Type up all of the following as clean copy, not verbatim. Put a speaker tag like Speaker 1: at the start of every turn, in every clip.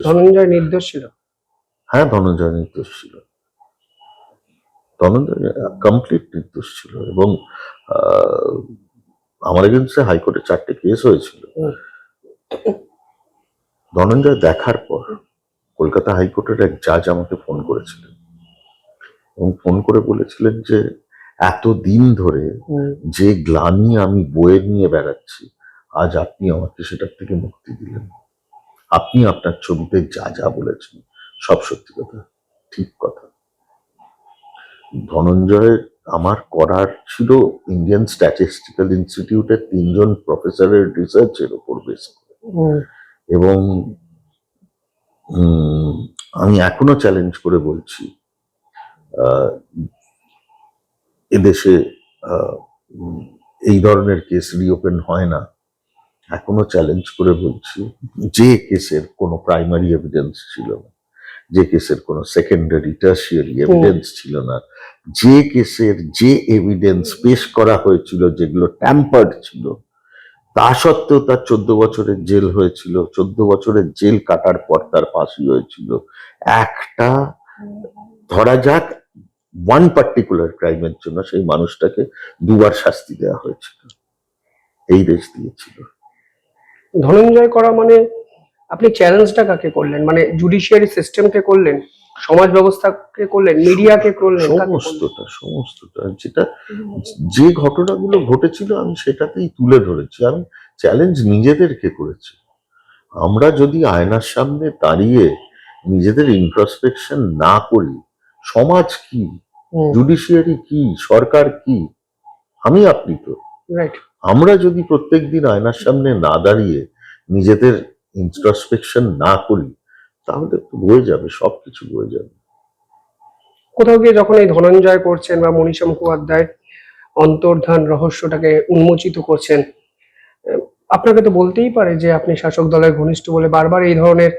Speaker 1: ধনঞ্জয় নির্দোষ ছিল?
Speaker 2: হ্যাঁ, ধনঞ্জয় নির্দোষ ছিল। ধনঞ্জয় কমপ্লিট নির্দোষ ছিল। এবং আমার এগেন্সে হাইকোর্টে 4টে কেস হয়েছিল। ধনঞ্জয় দেখার পর কলকাতা হাইকোর্টের এক জাজ আমাকে ফোন করেছিলেন এবং ফোন করে বলেছিলেন যে এতদিন ধরে যে গ্লানি আমি বয়ে নিয়ে বেড়াচ্ছি, আজ আপনি আমাকে সেটার থেকে মুক্তি দিলেন। আপনি আপনার ছবিতে যা যা বলেছেন সব সত্যি কথা, ঠিক কথা। ধনঞ্জয় আমার করার ছিল ইন্ডিয়ান স্ট্যাটিস্টিক্যাল ইনস্টিটিউটের 3জন প্রফেসরের রিসার্চের উপর বেস করে। এবং আমি এখনো চ্যালেঞ্জ করে বলছি, এদেশে এই ধরনের কেস রিওপেন হয় না। এখনো চ্যালেঞ্জ করে বলছি, যে কেসের কোনো প্রাইমারি এভিডেন্স ছিল না, যে কেসের কোনো সেকেন্ডারি টার্সিয়ারি এভিডেন্স ছিল না, যে কেসের যে এভিডেন্স পেশ করা হয়েছিল যেগুলো ট্যাম্পার্ড ছিল, তা সত্ত্বেও তার 14 বছরের জেল হয়েছিল। 14 বছরের জেল কাটার পর তার ফাঁসি হয়েছিল। একটা ধরা যাক ওয়ান পার্টিকুলার ক্রাইমের জন্য সেই মানুষটাকে 2বার শাস্তি দেওয়া হয়েছিল। এই দেশ দিয়েছিল।
Speaker 1: ধনঞ্জয় করা মানে আপনি চ্যালেঞ্জটা কাকে করলেন? মানে জুডিশিয়ারি সিস্টেমকে করলেন, সমাজ ব্যবস্থাকে করলেন, মিডিয়াকে করলেন?
Speaker 2: সমস্তটা যেটা যে ঘটনাগুলো ঘটেছিল আমি সেটাতেই তুলে ধরেছি। আমি চ্যালেঞ্জ নিজেদেরকে করেছি। আমরা যদি আয়নার সামনে দাঁড়িয়ে নিজেদের ইন্ট্রোস্পেকশন না করি, সমাজ কি, জুডিশিয়ারি কি, সরকার কি, আমি আপনি তো, আমরা যদি প্রত্যেকদিন আয়নার সামনে না দাঁড়িয়ে নিজেদের ইন্ট্রোস্পেকশন না করি, তাহলে বয়ে যাবে, সবকিছু বয়ে যাবে।
Speaker 1: কোথাও গিয়ে যখন এই ধনঞ্জয় করছেন বা মনীষা মুখোপাধ্যায় অন্তর্ধান রহস্যটাকে উন্মোচিত করছেন, আপনাকে তো বলতেই পারে যে আপনি শাসক দলের ঘনিষ্ঠ বলে বারবার এই ধরনের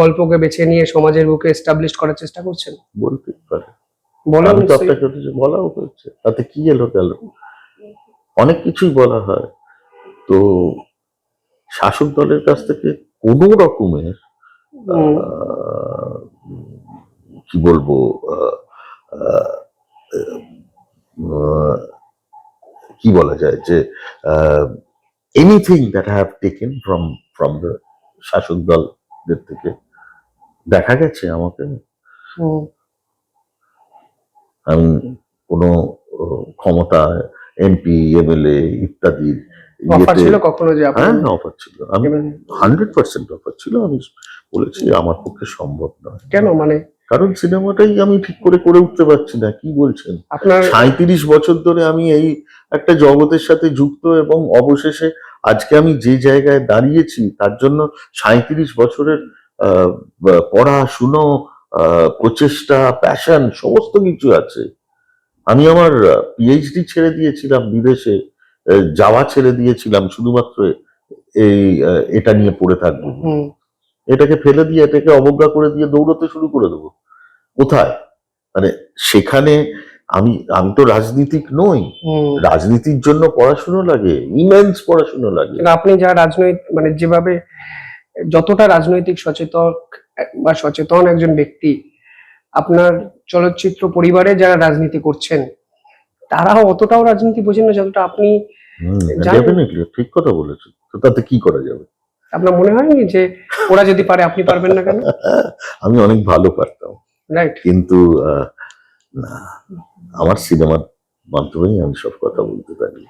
Speaker 1: গল্পকে বেছে নিয়ে সমাজের বুকে এস্টাবলিশ করার চেষ্টা করছেন।
Speaker 2: বলতেই পারে, আমি তো আপনাকে বলাও হচ্ছে, তাতে কি এলো গেল, অনেক কিছুই বলা হয়। তো শাসক দলের কাছ থেকে কোন রকমের কি বলবো, কি বলা যায়, যে anything that I have taken from the শাসক দলদের থেকে দেখা গেছে আমাকে। আমি কোনো ক্ষমতা, এমপি, এমএলএ ইত্যাদি
Speaker 1: অফার ছিল কখনো? যে
Speaker 2: হ্যাঁ, অফার ছিল, আমি 100% অফার ছিল। আমি বলেছি আমার পক্ষে সম্ভব নয়।
Speaker 1: কেন? মানে
Speaker 2: কারণ সিনেমাটাই আমি ঠিক করে উঠতে পারছি না। কি বলছেন? 37 বছর ধরে আমি এই একটা জগতের সাথে যুক্ত, এবং অবশেষে আজকে আমি যে জায়গায় দাঁড়িয়েছি তার জন্য 37 বছরের পড়াশুনো, প্রচেষ্টা, প্যাশন সমস্ত কিছু আছে। আমি আমার পিএইচডি ছেড়ে দিয়েছিলাম, বিদেশে যাওয়া ছেড়ে দিয়েছিলাম শুধুমাত্র এটা নিয়ে পড়ে থাকবো। এটাকে ফেলে দিয়ে, এটাকে অবজ্ঞা করে দিয়ে দৌড়তে শুরু করে দেবো কোথায়? মানে সেখানে আমি তো রাজনীতিক নই। রাজনীতির জন্য পড়াশুনো লাগে, ইমেন্স পড়াশুনো লাগে।
Speaker 1: আপনি যা রাজনৈতিক, মানে যেভাবে যতটা রাজনৈতিক সচেতন একজন ব্যক্তি, আপনার চলচ্চিত্র পরিবারে যারা রাজনীতি করছেন তারাও অতটাও রাজনীতি বোঝেন না যতটা আপনি।
Speaker 2: ডেফিনেটলি ঠিক কথা বলেছেন। তো তাতে কি করা যাবে?
Speaker 1: আপনার মনে হয়নি যে ওরা যদি পারে আপনি পারবেন না কেন?
Speaker 2: আমি অনেক ভালো পারতাম,
Speaker 1: রাইট,
Speaker 2: কিন্তু আমার সিনেমার মাধ্যমেই আমি সব কথা বলতে পারি।